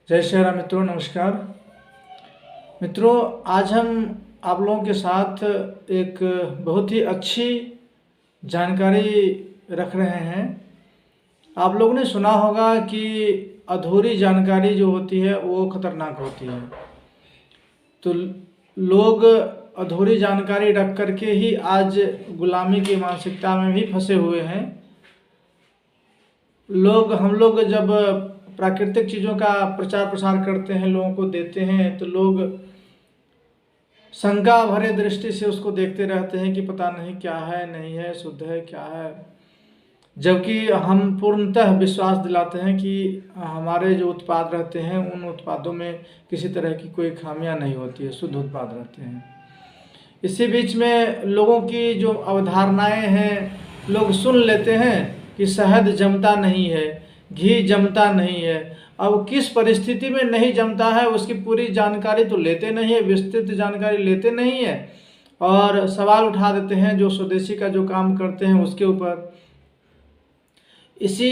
जय श्री राम मित्रों, नमस्कार। मित्रों, आज हम आप लोगों के साथ एक बहुत ही अच्छी जानकारी रख रहे हैं। आप लोगों ने सुना होगा कि अधूरी जानकारी जो होती है वो खतरनाक होती है। तो लोग अधूरी जानकारी रख करके ही आज गुलामी की मानसिकता में भी फंसे हुए हैं। हम लोग जब प्राकृतिक चीज़ों का प्रचार प्रसार करते हैं, लोगों को देते हैं, तो लोग शंका भरे दृष्टि से उसको देखते रहते हैं कि पता नहीं क्या है, नहीं है, शुद्ध है, क्या है। जबकि हम पूर्णतः विश्वास दिलाते हैं कि हमारे जो उत्पाद रहते हैं उन उत्पादों में किसी तरह की कोई खामियां नहीं होती है, शुद्ध उत्पाद रहते हैं। इसी बीच में लोगों की जो अवधारणाएं हैं, लोग सुन लेते हैं कि शहद जमता नहीं है, घी जमता नहीं है। अब किस परिस्थिति में नहीं जमता है उसकी पूरी जानकारी तो लेते नहीं है, विस्तृत जानकारी लेते नहीं है, और सवाल उठा देते हैं जो स्वदेशी का जो काम करते हैं उसके ऊपर। इसी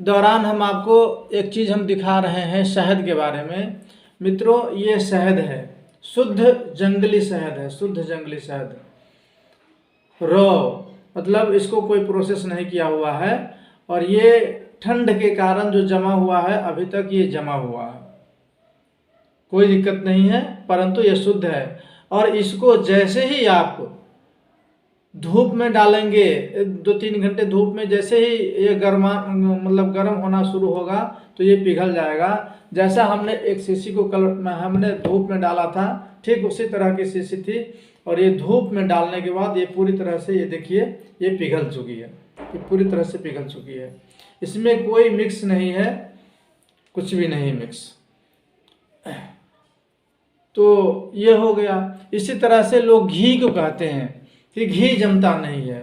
दौरान हम आपको एक चीज़ हम दिखा रहे हैं शहद के बारे में। मित्रों, ये शहद है, शुद्ध जंगली शहद है, शुद्ध जंगली शहद, रॉ, मतलब इसको कोई प्रोसेस नहीं किया हुआ है। और ये ठंड के कारण जो जमा हुआ है, अभी तक ये जमा हुआ है, कोई दिक्कत नहीं है, परंतु ये शुद्ध है। और इसको जैसे ही आप धूप में डालेंगे, 2-3 घंटे धूप में, जैसे ही ये गर्म होना शुरू होगा तो ये पिघल जाएगा। जैसा हमने एक शीशी को हमने धूप में डाला था, ठीक उसी तरह की शीशी थी, और ये धूप में डालने के बाद ये पूरी तरह से, ये देखिए, ये पिघल चुकी है, ये पूरी तरह से पिघल चुकी है। इसमें कोई मिक्स नहीं है, कुछ भी नहीं मिक्स। तो ये हो गया। इसी तरह से लोग घी को कहते हैं कि घी जमता नहीं है।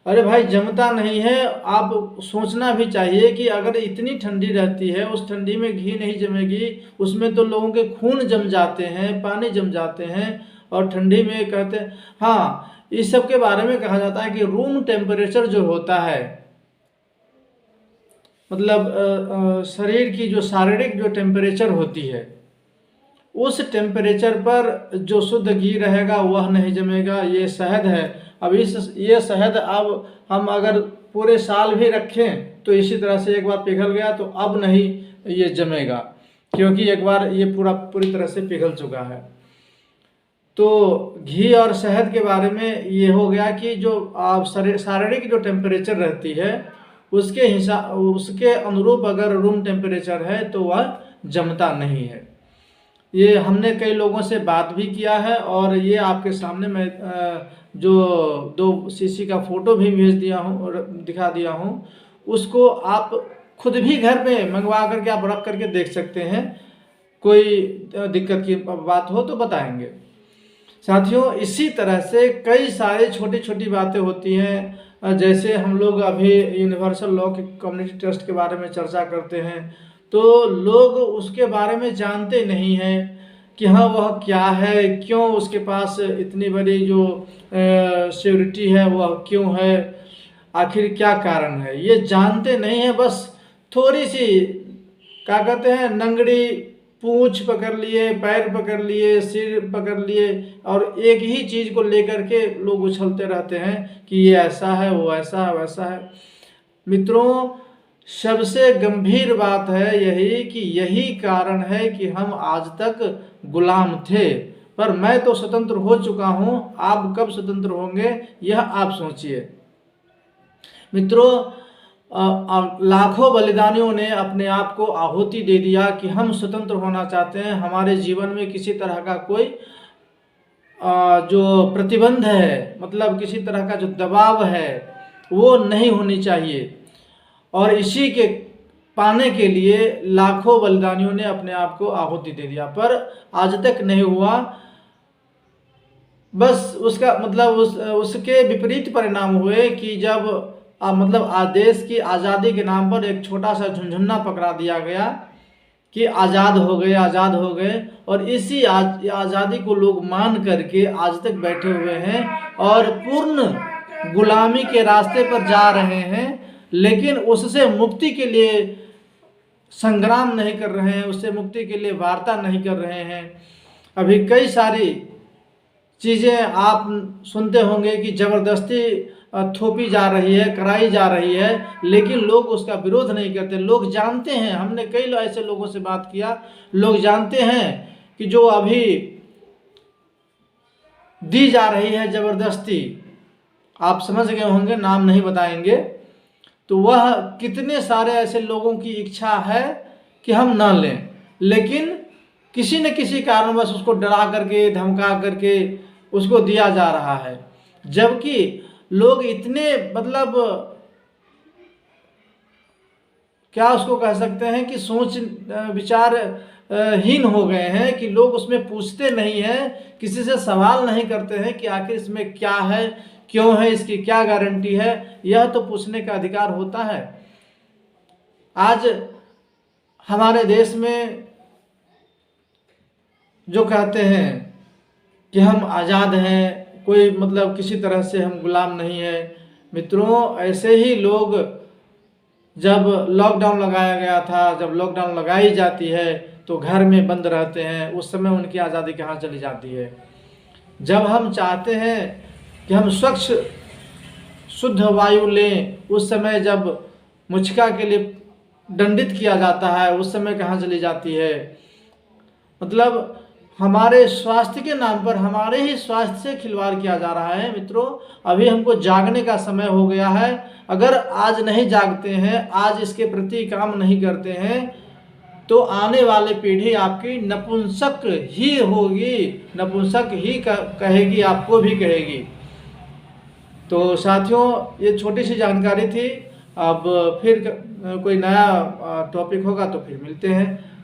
अरे भाई, जमता नहीं है, आप सोचना भी चाहिए कि अगर इतनी ठंडी रहती है, उस ठंडी में घी नहीं जमेगी, उसमें तो लोगों के खून जम जाते हैं, पानी जम जाते हैं, और ठंडी में कहते हैं। हाँ, इस सब के बारे में कहा जाता है कि रूम टेम्परेचर जो होता है, मतलब शरीर की जो शारीरिक जो टेम्परेचर होती है, उस टेम्परेचर पर जो शुद्ध घी रहेगा वह नहीं जमेगा। ये शहद है। अब ये शहद अब हम अगर पूरे साल भी रखें तो इसी तरह से एक बार पिघल गया तो अब नहीं ये जमेगा, क्योंकि एक बार ये पूरी तरह से पिघल चुका है। तो घी और शहद के बारे में ये हो गया कि जो शारीरिक जो टेम्परेचर रहती है उसके अनुरूप अगर रूम टेम्परेचर है तो वह जमता नहीं है। ये हमने कई लोगों से बात भी किया है, और ये आपके सामने मैं जो 2 शीशी का फोटो भी भेज दिया हूँ और दिखा दिया हूँ, उसको आप खुद भी घर पे मंगवा करके आप रख करके देख सकते हैं। कोई दिक्कत की बात हो तो बताएंगे। साथियों, इसी तरह से कई सारे छोटी छोटी बातें होती हैं। जैसे हम लोग अभी यूनिवर्सल लॉ के कम्युनिटी ट्रस्ट के बारे में चर्चा करते हैं, तो लोग उसके बारे में जानते नहीं हैं कि हाँ वह क्या है, क्यों उसके पास इतनी बड़ी जो सिक्योरिटी है वह क्यों है, आखिर क्या कारण है, ये जानते नहीं है। बस थोड़ी सी क्या कहते हैं, नंगड़ी पूंछ पकड़ लिए, पैर पकड़ लिए, सिर पकड़ लिए, और एक ही चीज़ को लेकर के लोग उछलते रहते हैं कि ये ऐसा है, वो ऐसा है, वैसा है। मित्रों, सबसे गंभीर बात है यही कारण है कि हम आज तक गुलाम थे, पर मैं तो स्वतंत्र हो चुका हूं। आप कब स्वतंत्र होंगे यह आप सोचिए। मित्रों, लाखों बलिदानियों ने अपने आप को आहुति दे दिया कि हम स्वतंत्र होना चाहते हैं। हमारे जीवन में किसी तरह का कोई जो प्रतिबंध है, मतलब किसी तरह का जो दबाव है, वो नहीं होनी चाहिए। और इसी के पाने के लिए लाखों बलिदानियों ने अपने आप को आहुति दे दिया, पर आज तक नहीं हुआ। बस उसका मतलब उसके विपरीत परिणाम हुए कि जब मतलब देश की आज़ादी के नाम पर एक छोटा सा झुनझुन्ना पकड़ा दिया गया कि आज़ाद हो गए, आज़ाद हो गए, और इसी आज़ादी को लोग मान करके आज तक बैठे हुए हैं और पूर्ण गुलामी के रास्ते पर जा रहे हैं। लेकिन उससे मुक्ति के लिए संग्राम नहीं कर रहे हैं, उससे मुक्ति के लिए वार्ता नहीं कर रहे हैं। अभी कई सारी चीज़ें आप सुनते होंगे कि ज़बरदस्ती थोपी जा रही है, कराई जा रही है, लेकिन लोग उसका विरोध नहीं करते। लोग जानते हैं, हमने कई ऐसे लोगों से बात किया, लोग जानते हैं कि जो अभी दी जा रही है ज़बरदस्ती, आप समझ गए होंगे, नाम नहीं बताएंगे, तो वह कितने सारे ऐसे लोगों की इच्छा है कि हम ना लें, लेकिन किसी न किसी कारणवश उसको डरा करके, धमका करके उसको दिया जा रहा है। जबकि लोग इतने मतलब क्या उसको कह सकते हैं कि सोच विचार हीन हो गए हैं कि लोग उसमें पूछते नहीं हैं, किसी से सवाल नहीं करते हैं कि आखिर इसमें क्या है, क्यों है, इसकी क्या गारंटी है। यह तो पूछने का अधिकार होता है। आज हमारे देश में जो कहते हैं कि हम आज़ाद हैं, कोई मतलब किसी तरह से हम गुलाम नहीं है। मित्रों, ऐसे ही लोग जब लॉकडाउन लगाया गया था, जब लॉकडाउन लगाई जाती है तो घर में बंद रहते हैं, उस समय उनकी आज़ादी कहाँ चली जाती है। जब हम चाहते हैं कि हम स्वच्छ शुद्ध वायु लें, उस समय जब मुछिका के लिए दंडित किया जाता है, उस समय कहाँ चली जाती है। मतलब हमारे स्वास्थ्य के नाम पर हमारे ही स्वास्थ्य से खिलवाड़ किया जा रहा है। मित्रों, अभी हमको जागने का समय हो गया है। अगर आज नहीं जागते हैं, आज इसके प्रति काम नहीं करते हैं, तो आने वाली पीढ़ी आपकी नपुंसक ही होगी, नपुंसक ही कहेगी, आपको भी कहेगी। तो साथियों, ये छोटी सी जानकारी थी। अब फिर कोई नया टॉपिक होगा तो फिर मिलते हैं।